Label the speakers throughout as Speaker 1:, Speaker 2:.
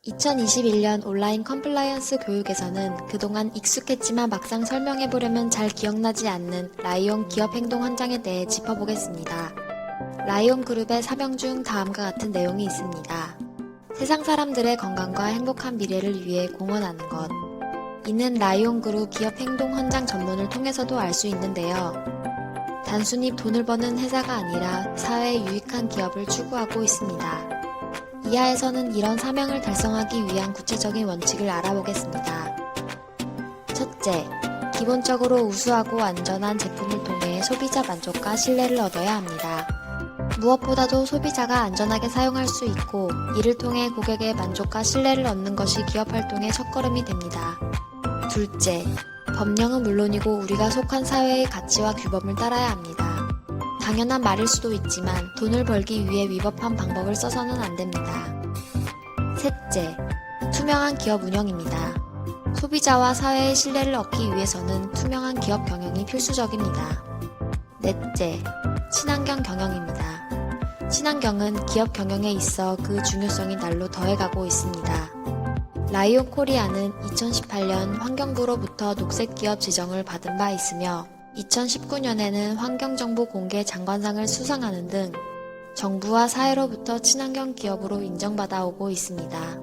Speaker 1: 2021년 온라인 컴플라이언스 교육에서는 그동안 익숙했지만 막상 설명해보려면 잘 기억나지 않는 라이온 기업 행동 헌장에 대해 짚어보겠습니다. 라이온 그룹의 사명 중 다음과 같은 내용이 있습니다. 세상 사람들의 건강과 행복한 미래를 위해 공헌하는 것. 이는 라이온 그룹 기업 행동 헌장 전문을 통해서도 알 수 있는데요. 단순히 돈을 버는 회사가 아니라 사회에 유익한 기업을 추구하고 있습니다. 이하에서는 이런 사명을 달성하기 위한 구체적인 원칙을 알아보겠습니다. 첫째, 기본적으로 우수하고 안전한 제품을 통해 소비자 만족과 신뢰를 얻어야 합니다. 무엇보다도 소비자가 안전하게 사용할 수 있고 이를 통해 고객의 만족과 신뢰를 얻는 것이 기업 활동의 첫걸음이 됩니다. 둘째, 법령은 물론이고 우리가 속한 사회의 가치와 규범을 따라야 합니다. 당연한 말일 수도 있지만 돈을 벌기 위해 위법한 방법을 써서는 안 됩니다. 셋째, 투명한 기업 운영입니다. 소비자와 사회의 신뢰를 얻기 위해서는 투명한 기업 경영이 필수적입니다. 넷째, 친환경 경영입니다. 친환경은 기업 경영에 있어 그 중요성이 날로 더해가고 있습니다. 라이온 코리아는 2018년 환경부로부터 녹색 기업 지정을 받은 바 있으며 2019년에는 환경정보 공개 장관상을 수상하는 등 정부와 사회로부터 친환경 기업으로 인정받아 오고 있습니다.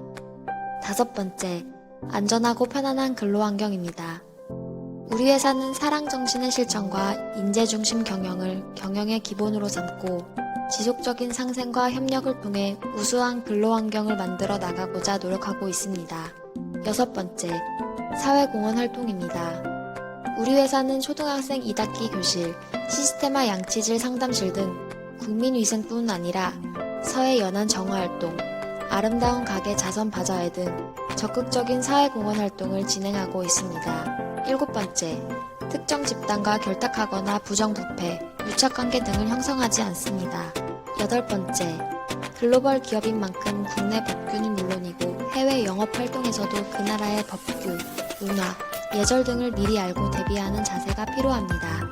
Speaker 1: 다섯 번째, 안전하고 편안한 근로환경입니다. 우리 회사는 사랑정신의 실천과 인재중심 경영을 경영의 기본으로 삼고 지속적인 상생과 협력을 통해 우수한 근로환경을 만들어 나가고자 노력하고 있습니다. 여섯 번째, 사회공헌 활동입니다. 우리 회사는 초등학생 2학기 교실, 시스테마 양치질 상담실 등 국민위생뿐 아니라 서해 연안 정화활동, 아름다운 가게 자선 바자회 등 적극적인 사회공헌 활동을 진행하고 있습니다. 일곱 번째, 특정 집단과 결탁하거나 부정부패, 유착관계 등을 형성하지 않습니다. 여덟 번째, 글로벌 기업인 만큼 국내 법규는 물론이고 해외 영업 활동에서도 그 나라의 법규, 문화, 예절 등을 미리 알고 대비하는 자세가 필요합니다.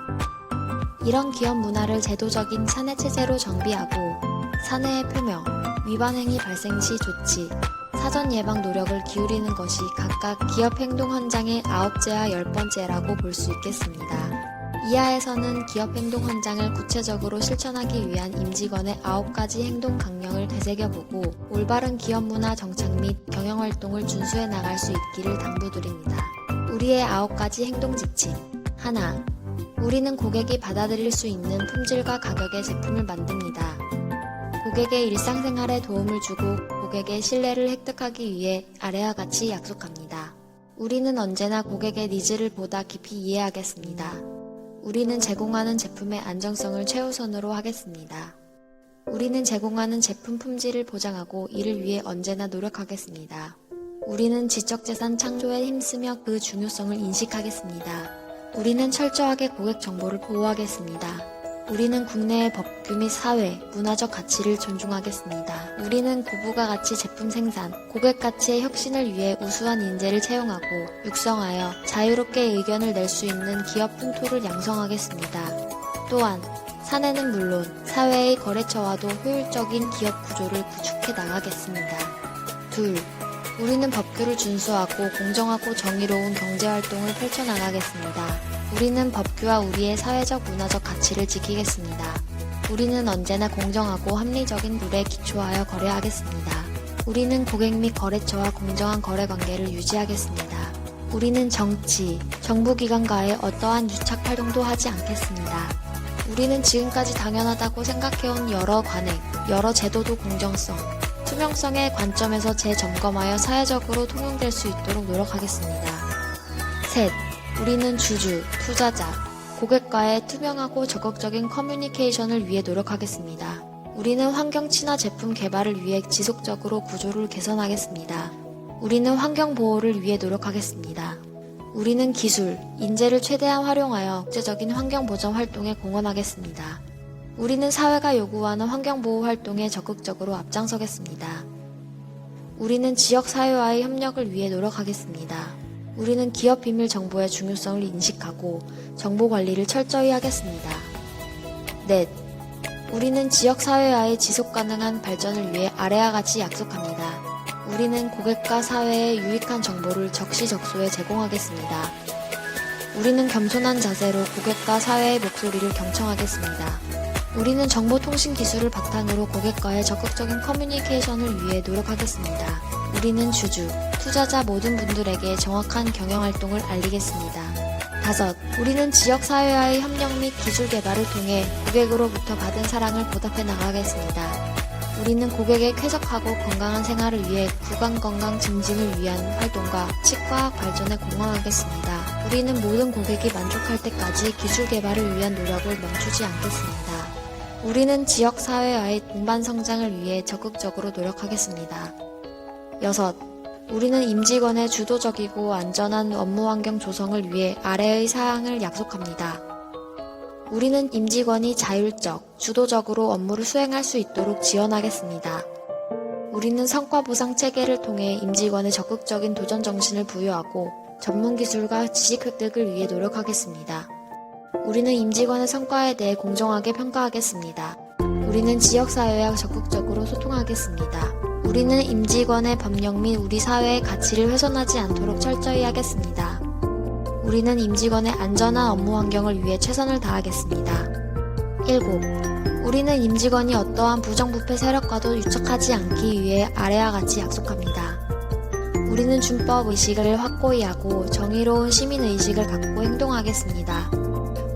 Speaker 1: 이런 기업 문화를 제도적인 사내 체제로 정비하고 사내의 표명, 위반 행위 발생 시 조치, 사전 예방 노력을 기울이는 것이 각각 기업 행동 헌장의 9제와 10번째라고 볼 수 있겠습니다. 이하에서는 기업 행동 헌장을 구체적으로 실천하기 위한 임직원의 9가지 행동 강령을 되새겨보고 올바른 기업 문화 정착 및 경영 활동을 준수해 나갈 수 있기를 당부드립니다. 우리의 9가지 행동 지침. 하나, 우리는 고객이 받아들일 수 있는 품질과 가격의 제품을 만듭니다. 고객의 일상생활에 도움을 주고 고객의 신뢰를 획득하기 위해 아래와 같이 약속합니다. 우리는 언제나 고객의 니즈를 보다 깊이 이해하겠습니다. 우리는 제공하는 제품의 안정성을 최우선으로 하겠습니다. 우리는 제공하는 제품 품질을 보장하고 이를 위해 언제나 노력하겠습니다. 우리는 지적재산 창조에 힘쓰며 그 중요성을 인식하겠습니다. 우리는 철저하게 고객 정보를 보호하겠습니다. 우리는 국내의 법규 및 사회, 문화적 가치를 존중하겠습니다. 우리는 고부가 가치 제품 생산, 고객 가치의 혁신을 위해 우수한 인재를 채용하고 육성하여 자유롭게 의견을 낼 수 있는 기업 풍토를 양성하겠습니다. 또한 사내는 물론 사회의 거래처와도 효율적인 기업 구조를 구축해 나가겠습니다. 둘, 우리는 법규를 준수하고 공정하고 정의로운 경제활동을 펼쳐나가겠습니다. 우리는 법규와 우리의 사회적 문화적 가치를 지키겠습니다. 우리는 언제나 공정하고 합리적인 룰에 기초하여 거래하겠습니다. 우리는 고객 및 거래처와 공정한 거래관계를 유지하겠습니다. 우리는 정치, 정부기관과의 어떠한 유착 활동도 하지 않겠습니다. 우리는 지금까지 당연하다고 생각해온 여러 관행, 여러 제도도 공정성, 투명성의 관점에서 재점검하여 사회적으로 통용될 수 있도록 노력하겠습니다. 셋, 우리는 주주, 투자자, 고객과의 투명하고 적극적인 커뮤니케이션을 위해 노력하겠습니다. 우리는 환경 친화 제품 개발을 위해 지속적으로 구조를 개선하겠습니다. 우리는 환경 보호를 위해 노력하겠습니다. 우리는 기술, 인재를 최대한 활용하여 국제적인 환경 보전 활동에 공헌하겠습니다. 우리는 사회가 요구하는 환경보호 활동에 적극적으로 앞장서겠습니다. 우리는 지역사회와의 협력을 위해 노력하겠습니다. 우리는 기업 비밀 정보의 중요성을 인식하고 정보 관리를 철저히 하겠습니다. 넷, 우리는 지역사회와의 지속가능한 발전을 위해 아래와 같이 약속합니다. 우리는 고객과 사회에 유익한 정보를 적시적소에 제공하겠습니다. 우리는 겸손한 자세로 고객과 사회의 목소리를 경청하겠습니다. 우리는 정보통신 기술을 바탕으로 고객과의 적극적인 커뮤니케이션을 위해 노력하겠습니다. 우리는 주주, 투자자 모든 분들에게 정확한 경영활동을 알리겠습니다. 5. 우리는 지역사회와의 협력 및 기술 개발을 통해 고객으로부터 받은 사랑을 보답해 나가겠습니다. 우리는 고객의 쾌적하고 건강한 생활을 위해 구강 건강 증진을 위한 활동과 치과학 발전에 공헌하겠습니다. 우리는 모든 고객이 만족할 때까지 기술 개발을 위한 노력을 멈추지 않겠습니다. 우리는 지역사회와의 동반 성장을 위해 적극적으로 노력하겠습니다. 6. 우리는 임직원의 주도적이고 안전한 업무 환경 조성을 위해 아래의 사항을 약속합니다. 우리는 임직원이 자율적, 주도적으로 업무를 수행할 수 있도록 지원하겠습니다. 우리는 성과 보상 체계를 통해 임직원의 적극적인 도전 정신을 부여하고 전문 기술과 지식 획득을 위해 노력하겠습니다. 우리는 임직원의 성과에 대해 공정하게 평가하겠습니다. 우리는 지역사회와 적극적으로 소통하겠습니다. 우리는 임직원의 법령 및 우리 사회의 가치를 훼손하지 않도록 철저히 하겠습니다. 우리는 임직원의 안전한 업무 환경을 위해 최선을 다하겠습니다. 7. 우리는 임직원이 어떠한 부정부패 세력과도 유착하지 않기 위해 아래와 같이 약속합니다. 우리는 준법 의식을 확고히 하고 정의로운 시민의식을 갖고 행동하겠습니다.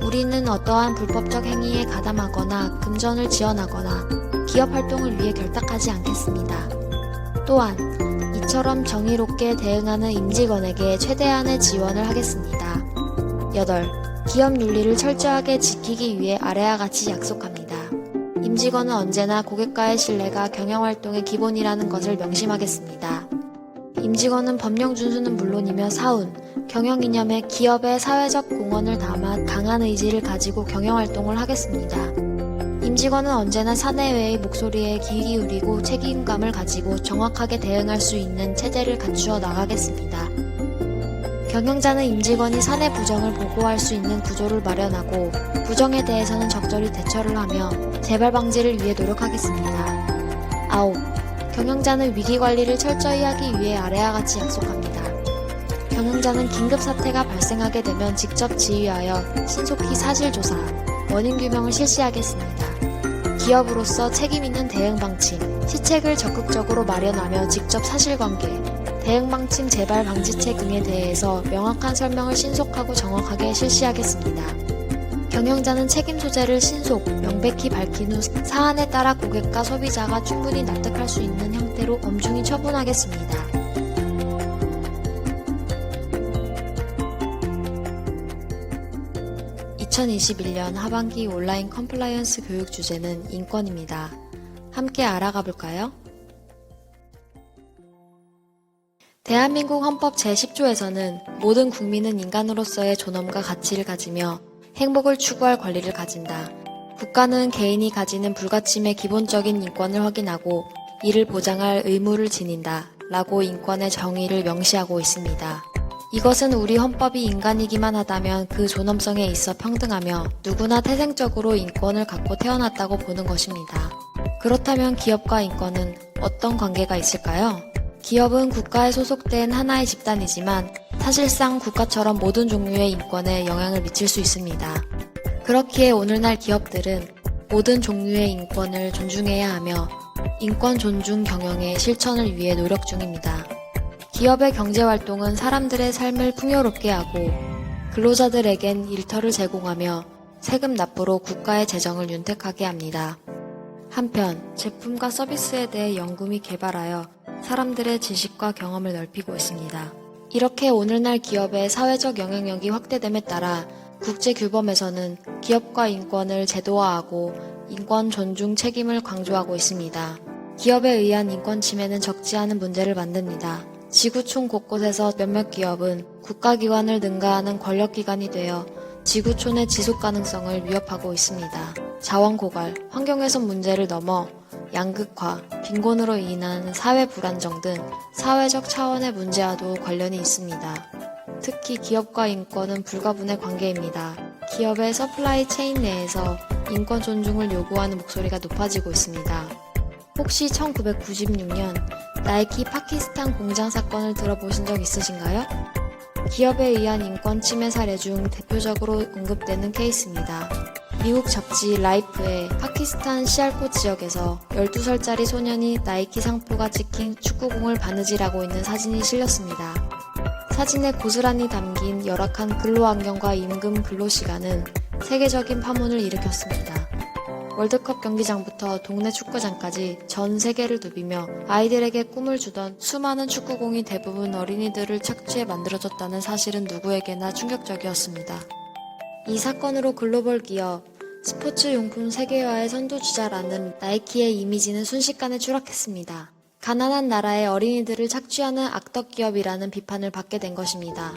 Speaker 1: 우리는 어떠한 불법적 행위에 가담하거나 금전을 지원하거나 기업 활동을 위해 결탁하지 않겠습니다. 또한 이처럼 정의롭게 대응하는 임직원에게 최대한의 지원을 하겠습니다. 8. 기업 윤리를 철저하게 지키기 위해 아래와 같이 약속합니다. 임직원은 언제나 고객과의 신뢰가 경영활동의 기본이라는 것을 명심하겠습니다. 임직원은 법령 준수는 물론이며 사운, 경영 이념에 기업의 사회적 공헌을 담아 강한 의지를 가지고 경영활동을 하겠습니다. 임직원은 언제나 사내외의 목소리에 귀 기울이고 책임감을 가지고 정확하게 대응할 수 있는 체제를 갖추어 나가겠습니다. 경영자는 임직원이 사내 부정을 보고할 수 있는 구조를 마련하고 부정에 대해서는 적절히 대처를 하며 재발 방지를 위해 노력하겠습니다. 9. 경영자는 위기관리를 철저히 하기 위해 아래와 같이 약속합니다. 경영자는 긴급사태가 발생하게 되면 직접 지휘하여 신속히 사실조사, 원인규명을 실시하겠습니다. 기업으로서 책임있는 대응방침, 시책을 적극적으로 마련하며 직접 사실관계, 대응방침 재발 방지책 등에 대해서 명확한 설명을 신속하고 정확하게 실시하겠습니다. 경영자는 책임 소재를 신속, 명백히 밝힌 후 사안에 따라 고객과 소비자가 충분히 납득할 수 있는 형태로 엄중히 처분하겠습니다. (2021년) 하반기 온라인 컴플라이언스 교육 주제는 인권입니다. 함께 알아가 볼까요? 대한민국 헌법 제10조에서는 모든 국민은 인간으로서의 존엄과 가치를 가지며 행복을 추구할 권리를 가진다. 국가는 개인이 가지는 불가침의 기본적인 인권을 확인하고 이를 보장할 의무를 지닌다. 라고 인권의 정의를 명시하고 있습니다. 이것은 우리 헌법이 인간이기만 하다면 그 존엄성에 있어 평등하며 누구나 태생적으로 인권을 갖고 태어났다고 보는 것입니다. 그렇다면 기업과 인권은 어떤 관계가 있을까요? 기업은 국가에 소속된 하나의 집단이지만 사실상 국가처럼 모든 종류의 인권에 영향을 미칠 수 있습니다. 그렇기에 오늘날 기업들은 모든 종류의 인권을 존중해야 하며 인권 존중 경영의 실천을 위해 노력 중입니다. 기업의 경제활동은 사람들의 삶을 풍요롭게 하고 근로자들에겐 일터를 제공하며 세금 납부로 국가의 재정을 윤택하게 합니다. 한편 제품과 서비스에 대해 연구이 개발하여 사람들의 지식과 경험을 넓히고 있습니다. 이렇게 오늘날 기업의 사회적 영향력이 확대됨에 따라 국제규범에서는 기업과 인권을 제도화하고 인권 존중 책임을 강조하고 있습니다. 기업에 의한 인권 침해는 적지 않은 문제를 만듭니다. 지구촌 곳곳에서 몇몇 기업은 국가기관을 능가하는 권력기관이 되어 지구촌의 지속 가능성을 위협하고 있습니다. 자원 고갈, 환경훼손 문제를 넘어 양극화, 빈곤으로 인한 사회 불안정 등 사회적 차원의 문제와도 관련이 있습니다. 특히 기업과 인권은 불가분의 관계입니다. 기업의 서플라이 체인 내에서 인권 존중을 요구하는 목소리가 높아지고 있습니다. 혹시 1996년 나이키 파키스탄 공장 사건을 들어보신 적 있으신가요? 기업에 의한 인권 침해 사례 중 대표적으로 언급되는 케이스입니다. 미국 잡지 라이프의 파키스탄 시알코 지역에서 12살짜리 소년이 나이키 상표가 찍힌 축구공을 바느질하고 있는 사진이 실렸습니다. 사진에 고스란히 담긴 열악한 근로환경과 임금 근로시간은 세계적인 파문을 일으켰습니다. 월드컵 경기장부터 동네 축구장까지 전 세계를 누비며 아이들에게 꿈을 주던 수많은 축구공이 대부분 어린이들을 착취해 만들어졌다는 사실은 누구에게나 충격적이었습니다. 이 사건으로 글로벌 기업, 스포츠 용품 세계화의 선두주자라는 나이키의 이미지는 순식간에 추락했습니다. 가난한 나라의 어린이들을 착취하는 악덕 기업이라는 비판을 받게 된 것입니다.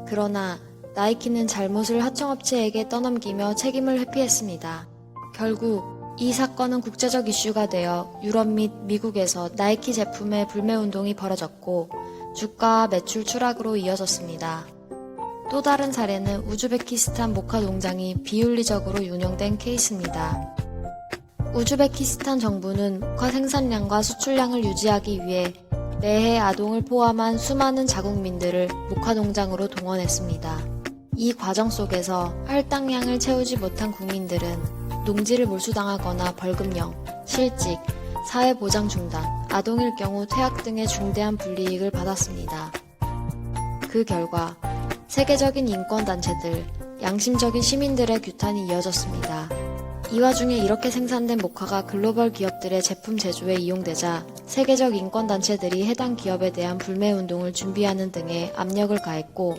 Speaker 1: 그러나 나이키는 잘못을 하청업체에게 떠넘기며 책임을 회피했습니다. 결국 이 사건은 국제적 이슈가 되어 유럽 및 미국에서 나이키 제품의 불매운동이 벌어졌고 주가와 매출 추락으로 이어졌습니다. 또 다른 사례는 우즈베키스탄 모카 농장이 비윤리적으로 운영된 케이스입니다. 우즈베키스탄 정부는 모카 생산량과 수출량을 유지하기 위해 매해 아동을 포함한 수많은 자국민들을 모카 농장으로 동원했습니다. 이 과정 속에서 할당량을 채우지 못한 국민들은 농지를 몰수당하거나 벌금형, 실직, 사회보장 중단, 아동일 경우 퇴학 등의 중대한 불이익을 받았습니다. 그 결과 세계적인 인권단체들, 양심적인 시민들의 규탄이 이어졌습니다. 이 와중에 이렇게 생산된 모카가 글로벌 기업들의 제품 제조에 이용되자 세계적 인권단체들이 해당 기업에 대한 불매운동을 준비하는 등의 압력을 가했고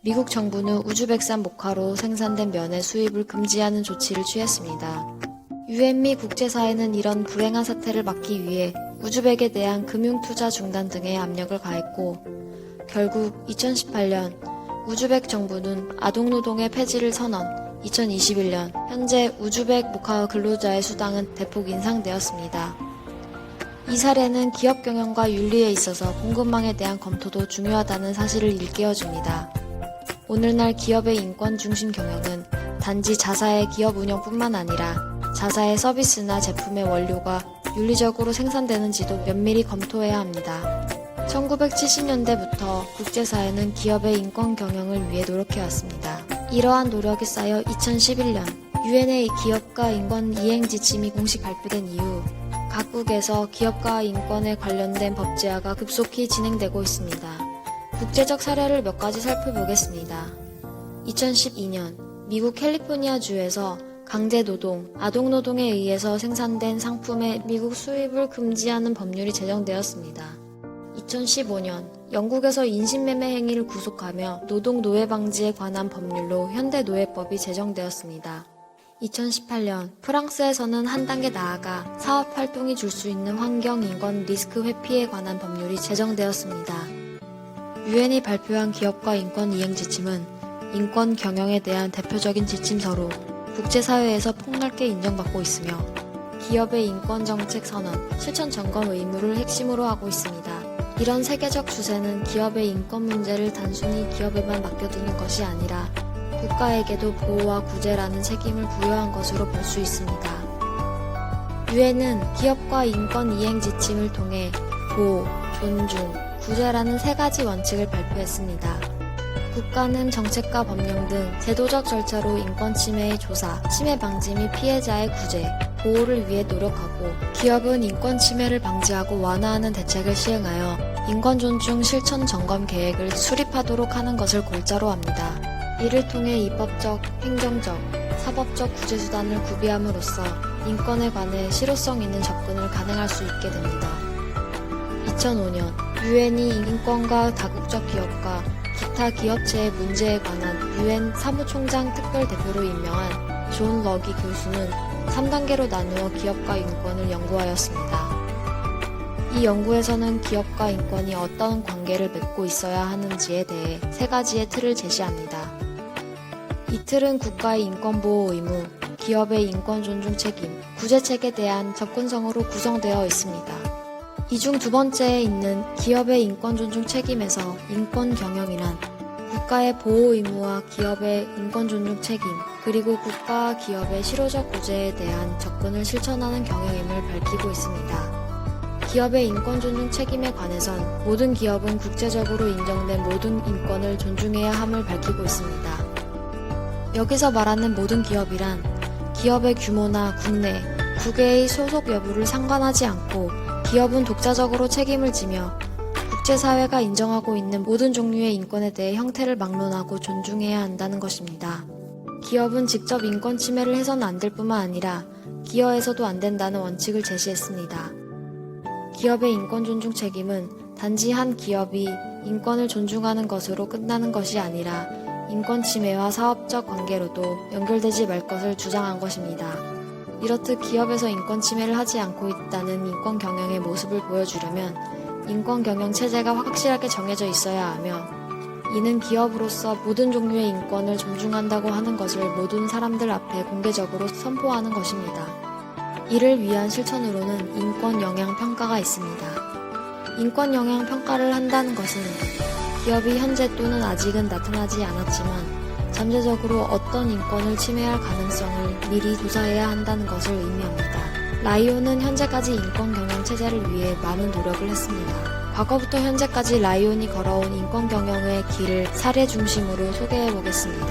Speaker 1: 미국 정부는 우즈벡산 모카로 생산된 면의 수입을 금지하는 조치를 취했습니다. 유엔 및 국제사회는 이런 불행한 사태를 막기 위해 우즈벡에 대한 금융투자 중단 등의 압력을 가했고 결국 2018년 우즈벡 정부는 아동노동의 폐지를 선언, 2021년 현재 우즈벡 모카 근로자의 수당은 대폭 인상되었습니다. 이 사례는 기업 경영과 윤리에 있어서 공급망에 대한 검토도 중요하다는 사실을 일깨워줍니다. 오늘날 기업의 인권 중심 경영은 단지 자사의 기업 운영뿐만 아니라 자사의 서비스나 제품의 원료가 윤리적으로 생산되는지도 면밀히 검토해야 합니다. 1970년대부터 국제사회는 기업의 인권 경영을 위해 노력해왔습니다. 이러한 노력이 쌓여 2011년 유엔의 기업가 인권 이행 지침이 공식 발표된 이후 각국에서 기업가 인권에 관련된 법제화가 급속히 진행되고 있습니다. 국제적 사례를 몇 가지 살펴보겠습니다. 2012년 미국 캘리포니아주에서 강제노동, 아동노동에 의해서 생산된 상품의 미국 수입을 금지하는 법률이 제정되었습니다. 2015년 영국에서 인신매매 행위를 구속하며 노동 노예 방지에 관한 법률로 현대노예법이 제정되었습니다. 2018년 프랑스에서는 한 단계 나아가 사업활동이 줄 수 있는 환경 인권 리스크 회피에 관한 법률이 제정되었습니다. 유엔이 발표한 기업가 인권 이행 지침은 인권 경영에 대한 대표적인 지침서로 국제사회에서 폭넓게 인정받고 있으며 기업의 인권 정책 선언, 실천 점검 의무를 핵심으로 하고 있습니다. 이런 세계적 추세는 기업의 인권 문제를 단순히 기업에만 맡겨두는 것이 아니라 국가에게도 보호와 구제라는 책임을 부여한 것으로 볼 수 있습니다. 유엔은 기업과 인권 이행 지침을 통해 보호, 존중, 구제라는 세 가지 원칙을 발표했습니다. 국가는 정책과 법령 등 제도적 절차로 인권 침해의 조사, 침해 방지 및 피해자의 구제, 보호를 위해 노력하고 기업은 인권 침해를 방지하고 완화하는 대책을 시행하여 인권 존중 실천 점검 계획을 수립하도록 하는 것을 골자로 합니다. 이를 통해 입법적, 행정적, 사법적 구제 수단을 구비함으로써 인권에 관해 실효성 있는 접근을 가능할 수 있게 됩니다. 2005년 유엔이 인권과 다국적 기업과 기타 기업체의 문제에 관한 유엔 사무총장 특별대표로 임명한 존 러기 교수는 3단계로 나누어 기업과 인권을 연구하였습니다. 이 연구에서는 기업과 인권이 어떤 관계를 맺고 있어야 하는지에 대해 세 가지의 틀을 제시합니다. 이 틀은 국가의 인권보호 의무, 기업의 인권 존중 책임, 구제책에 대한 접근성으로 구성되어 있습니다. 이 중 두 번째에 있는 기업의 인권 존중 책임에서 인권 경영이란 국가의 보호 의무와 기업의 인권 존중 책임, 그리고 국가와 기업의 실효적 구제에 대한 접근을 실천하는 경영임을 밝히고 있습니다. 기업의 인권 존중 책임에 관해선 모든 기업은 국제적으로 인정된 모든 인권을 존중해야 함을 밝히고 있습니다. 여기서 말하는 모든 기업이란 기업의 규모나 국내, 국외의 소속 여부를 상관하지 않고 기업은 독자적으로 책임을 지며 국제사회가 인정하고 있는 모든 종류의 인권에 대해 형태를 막론하고 존중해야 한다는 것입니다. 기업은 직접 인권 침해를 해서는 안 될 뿐만 아니라 기여해서도 안 된다는 원칙을 제시했습니다. 기업의 인권 존중 책임은 단지 한 기업이 인권을 존중하는 것으로 끝나는 것이 아니라 인권 침해와 사업적 관계로도 연결되지 말 것을 주장한 것입니다. 이렇듯 기업에서 인권 침해를 하지 않고 있다는 인권 경영의 모습을 보여주려면 인권 경영 체제가 확실하게 정해져 있어야 하며 이는 기업으로서 모든 종류의 인권을 존중한다고 하는 것을 모든 사람들 앞에 공개적으로 선포하는 것입니다. 이를 위한 실천으로는 인권 영향 평가가 있습니다. 인권 영향 평가를 한다는 것은 기업이 현재 또는 아직은 나타나지 않았지만 잠재적으로 어떤 인권을 침해할 가능성을 미리 조사해야 한다는 것을 의미합니다. 라이온은 현재까지 인권 경영 체제를 위해 많은 노력을 했습니다. 과거부터 현재까지 라이온이 걸어온 인권 경영의 길을 사례 중심으로 소개해 보겠습니다.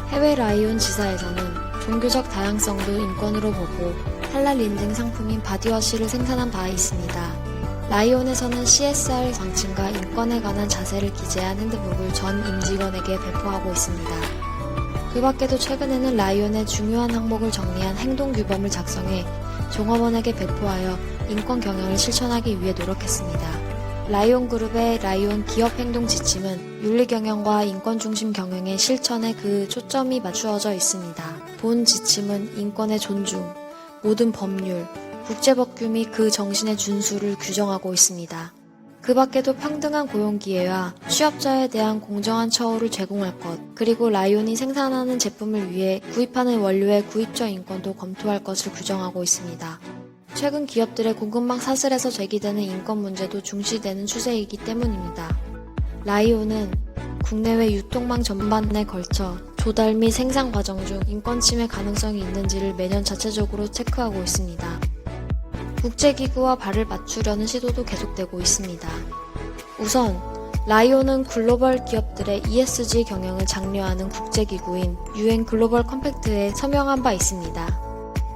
Speaker 1: 해외 라이온 지사에서는 종교적 다양성도 인권으로 보고 할랄 인증 상품인 바디워시를 생산한 바 있습니다. 라이온에서는 CSR 방침과 인권에 관한 자세를 기재한 핸드북을 전 임직원에게 배포하고 있습니다. 그 밖에도 최근에는 라이온의 중요한 항목을 정리한 행동규범을 작성해 종업원에게 배포하여 인권 경영을 실천하기 위해 노력했습니다. 라이온 그룹의 라이온 기업 행동 지침은 윤리 경영과 인권 중심 경영의 실천에 그 초점이 맞추어져 있습니다. 본 지침은 인권의 존중, 모든 법률, 국제법규 및 그 정신의 준수를 규정하고 있습니다. 그 밖에도 평등한 고용 기회와 취업자에 대한 공정한 처우를 제공할 것, 그리고 라이온이 생산하는 제품을 위해 구입하는 원료의 구입처 인권도 검토할 것을 규정하고 있습니다. 최근 기업들의 공급망 사슬에서 제기되는 인권 문제도 중시되는 추세이기 때문입니다. 라이온은 국내외 유통망 전반에 걸쳐 조달 및 생산 과정 중 인권 침해 가능성이 있는지를 매년 자체적으로 체크하고 있습니다. 국제기구와 발을 맞추려는 시도도 계속되고 있습니다. 우선 라이온은 글로벌 기업들의 ESG 경영을 장려하는 국제기구인 UN 글로벌 컴팩트에 서명한 바 있습니다.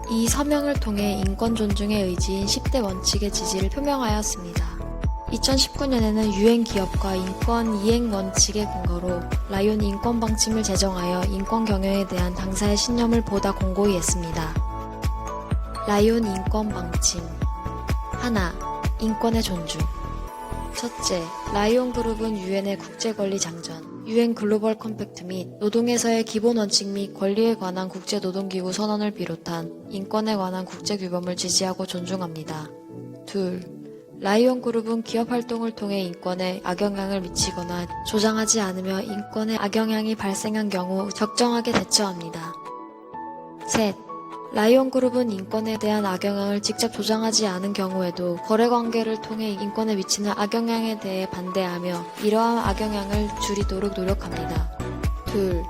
Speaker 1: 이 서명을 통해 인권 존중의 의지인 10대 원칙의 지지를 표명하였습니다. 2019년에는 UN 기업과 인권 이행 원칙의 근거로 라이온 인권 방침을 제정하여 인권 경영에 대한 당사의 신념을 보다 공고히 했습니다. 라이온 인권 방침 하나, 인권의 존중. 첫째, 라이온 그룹은 유엔의 국제권리 장전, 유엔 글로벌 컴팩트 및 노동에서의 기본 원칙 및 권리에 관한 국제노동기구 선언을 비롯한 인권에 관한 국제규범을 지지하고 존중합니다. 둘, 라이온 그룹은 기업 활동을 통해 인권에 악영향을 미치거나 조장하지 않으며 인권에 악영향이 발생한 경우 적정하게 대처합니다. 셋, 라이온 그룹은 인권에 대한 악영향을 직접 조장하지 않은 경우에도 거래관계를 통해 인권에 미치는 악영향에 대해 반대하며 이러한 악영향을 줄이도록 노력합니다. 둘,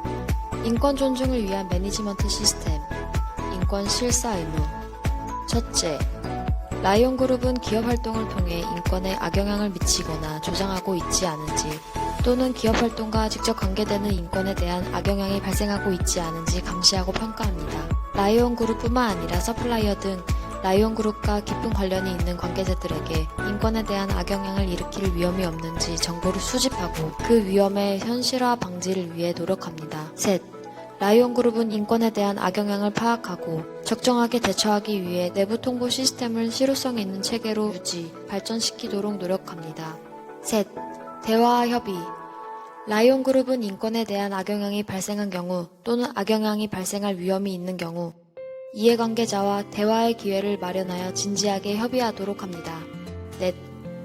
Speaker 1: 인권 존중을 위한 매니지먼트 시스템, 인권 실사 의무. 첫째, 라이온 그룹은 기업 활동을 통해 인권에 악영향을 미치거나 조장하고 있지 않은지 또는 기업 활동과 직접 관계되는 인권에 대한 악영향이 발생하고 있지 않은지 감시하고 평가합니다. 라이온 그룹뿐만 아니라 서플라이어 등 라이온 그룹과 깊은 관련이 있는 관계자들에게 인권에 대한 악영향을 일으킬 위험이 없는지 정보를 수집하고 그 위험의 현실화 방지를 위해 노력합니다. 셋, 라이온 그룹은 인권에 대한 악영향을 파악하고 적정하게 대처하기 위해 내부 통보 시스템을 실효성 있는 체계로 유지, 발전시키도록 노력합니다. 셋, 대화와 협의. 라이온 그룹은 인권에 대한 악영향이 발생한 경우 또는 악영향이 발생할 위험이 있는 경우 이해관계자와 대화의 기회를 마련하여 진지하게 협의하도록 합니다. 넷,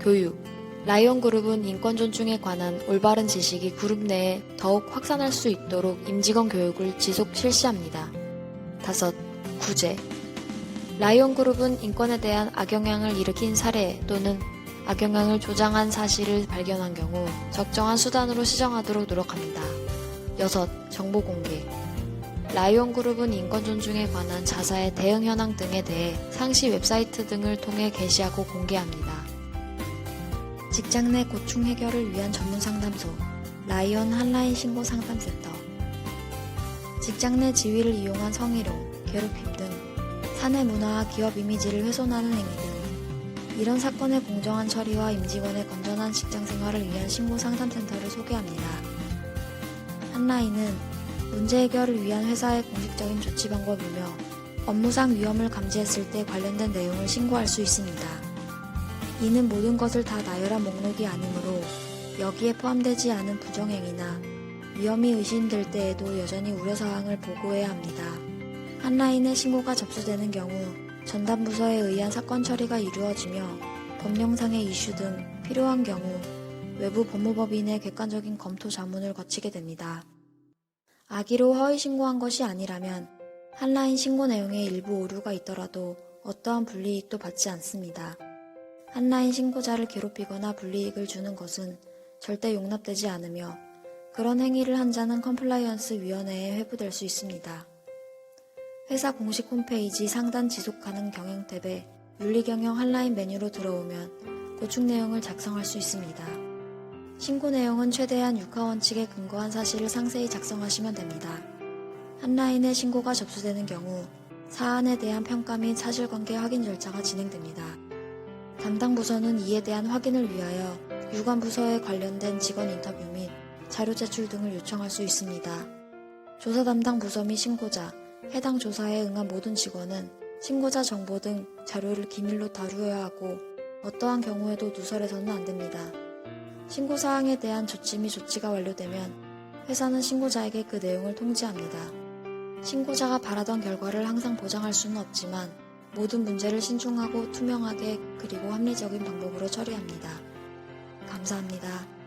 Speaker 1: 교육. 라이온 그룹은 인권 존중에 관한 올바른 지식이 그룹 내에 더욱 확산할 수 있도록 임직원 교육을 지속 실시합니다. 다섯, 구제. 라이온 그룹은 인권에 대한 악영향을 일으킨 사례 또는 악영향을 조장한 사실을 발견한 경우 적정한 수단으로 시정하도록 노력합니다. 여섯, 정보 공개. 라이온 그룹은 인권 존중에 관한 자사의 대응 현황 등에 대해 상시 웹사이트 등을 통해 게시하고 공개합니다. 직장 내 고충 해결을 위한 전문 상담소 라이온 한라인 신고 상담센터. 직장 내 지위를 이용한 성희롱, 괴롭힘 등 사내 문화와 기업 이미지를 훼손하는 행위 등 이런 사건의 공정한 처리와 임직원의 건전한 직장 생활을 위한 신고 상담센터를 소개합니다. 한라인은 문제 해결을 위한 회사의 공식적인 조치 방법이며 업무상 위험을 감지했을 때 관련된 내용을 신고할 수 있습니다. 이는 모든 것을 다 나열한 목록이 아니므로 여기에 포함되지 않은 부정행위나 위험이 의심될 때에도 여전히 우려사항을 보고해야 합니다. 한라인에 신고가 접수되는 경우 전담 부서에 의한 사건 처리가 이루어지며 법령상의 이슈 등 필요한 경우 외부 법무법인의 객관적인 검토 자문을 거치게 됩니다. 악의로 허위 신고한 것이 아니라면 한라인 신고 내용에 일부 오류가 있더라도 어떠한 불이익도 받지 않습니다. 한라인 신고자를 괴롭히거나 불이익을 주는 것은 절대 용납되지 않으며 그런 행위를 한 자는 컴플라이언스 위원회에 회부될 수 있습니다. 회사 공식 홈페이지 상단 지속 가능 경영 탭에 윤리경영 한라인 메뉴로 들어오면 고충 내용을 작성할 수 있습니다. 신고 내용은 최대한 육하원칙에 근거한 사실을 상세히 작성하시면 됩니다. 한라인에 신고가 접수되는 경우 사안에 대한 평가 및 사실관계 확인 절차가 진행됩니다. 담당 부서는 이에 대한 확인을 위하여 유관 부서에 관련된 직원 인터뷰 및 자료 제출 등을 요청할 수 있습니다. 조사 담당 부서 및 신고자, 해당 조사에 응한 모든 직원은 신고자 정보 등 자료를 기밀로 다루어야 하고 어떠한 경우에도 누설해서는 안 됩니다. 신고사항에 대한 조치 및 조치가 완료되면 회사는 신고자에게 그 내용을 통지합니다. 신고자가 바라던 결과를 항상 보장할 수는 없지만 모든 문제를 신중하고 투명하게 그리고 합리적인 방법으로 처리합니다. 감사합니다.